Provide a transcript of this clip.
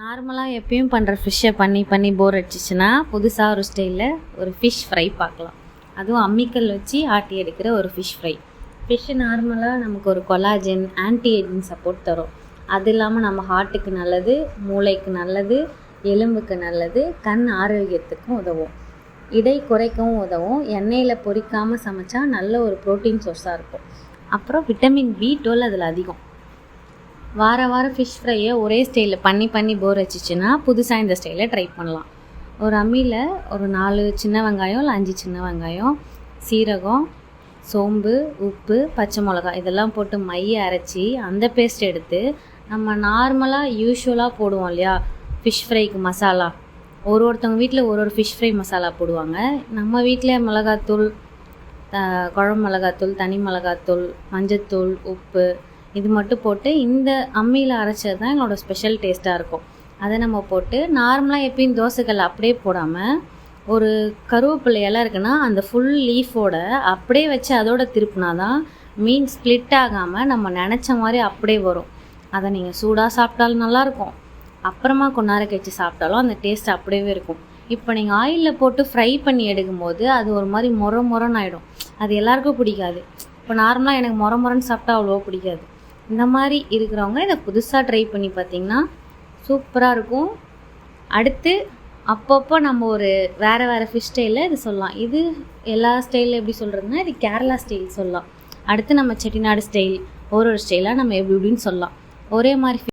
நார்மலாக எப்பயும் பண்ணுற ஃபிஷ்ஷை பண்ணி பண்ணி போர் அடிச்சிச்சுன்னா புதுசாக ஒரு ஸ்டைலில் ஒரு ஃபிஷ் ஃப்ரை பார்க்கலாம். அதுவும் அம்மிக்கல் வச்சு ஆட்டி எடுக்கிற ஒரு ஃபிஷ் ஃப்ரை. ஃபிஷ்ஷு நார்மலாக நமக்கு ஒரு கொலாஜன், ஆன்டி ஏஜிங் சப்போர்ட் தரும். அது இல்லாமல் நம்ம ஹார்ட்டுக்கு நல்லது, மூளைக்கு நல்லது, எலும்புக்கு நல்லது, கண் ஆரோக்கியத்துக்கும் உதவும், இடை குறைக்கவும் உதவும். எண்ணெயில் பொரிக்காமல் சமைச்சா நல்ல ஒரு ப்ரோட்டீன் சோர்ஸாக இருக்கும். அப்புறம் விட்டமின் B12 அதில் அதிகம். வாரம் ஃபிஷ் ஃப்ரையை ஒரே ஸ்டைலில் பண்ணி போர் வச்சிச்சுன்னா புதுசாக இந்த ஸ்டைலில் ட்ரை பண்ணலாம். ஒரு அம்மியில் ஒரு 4 சின்ன வெங்காயம் இல்லை 5 சின்ன வெங்காயம், சீரகம், சோம்பு, உப்பு, பச்சை மிளகா இதெல்லாம் போட்டு மைய அரைச்சி அந்த பேஸ்ட் எடுத்து நம்ம நார்மலாக யூஸ்வலாக போடுவோம் இல்லையா ஃபிஷ் ஃப்ரைக்கு மசாலா. ஒருத்தவங்க வீட்டில் ஒரு ஃபிஷ் ஃப்ரை மசாலா போடுவாங்க. நம்ம வீட்டில் மிளகாத்தூள், குழம்பு மிளகாத்தூள், தனி மிளகாத்தூள், மஞ்சத்தூள், உப்பு இது மட்டும் போட்டு இந்த அம்மியில் அரைச்சது தான் என்னோடய ஸ்பெஷல் டேஸ்ட்டாக இருக்கும். அதை நம்ம போட்டு நார்மலாக எப்பயும் தோசைக்கல் அப்படியே போடாமல் ஒரு கருவேப்பிலை இலை இருக்குன்னா அந்த ஃபுல் லீஃபோட அப்படியே வச்சு அதோட திருப்பினா தான் மீன் ஸ்ப்ளிட் ஆகாமல் நம்ம நினச்ச மாதிரி அப்படியே வரும். அதை நீங்கள் சூடாக சாப்பிட்டாலும் நல்லாயிருக்கும், அப்புறமா கொஞ்ச நேரம் கழிச்சு சாப்பிட்டாலும் அந்த டேஸ்ட் அப்படியே இருக்கும். இப்போ நீங்கள் ஆயிலில் போட்டு ஃப்ரை பண்ணி எடுக்கும்போது அது ஒரு மாதிரி மொரன்னு ஆகிடும். அது எல்லாருக்கும் பிடிக்காது. இப்போ நார்மலாக எனக்கு மொரன்னு சாப்பிட்டா அவ்வளோவா பிடிக்காது. இந்த மாதிரி இருக்கிறவங்க இதை புதுசாக ட்ரை பண்ணி பார்த்திங்கன்னா சூப்பராக இருக்கும். அடுத்து அப்பப்போ நம்ம ஒரு வேறு ஃபிஷ் ஸ்டைலில் இது சொல்லலாம். இது எல்லா ஸ்டைலில் எப்படி சொல்கிறதுனா இது கேரளா ஸ்டைல் சொல்லலாம். அடுத்து நம்ம செட்டிநாடு ஸ்டைல், ஒரு ஸ்டைலாக நம்ம எப்படி இப்படின்னு சொல்லலாம். ஒரே மாதிரி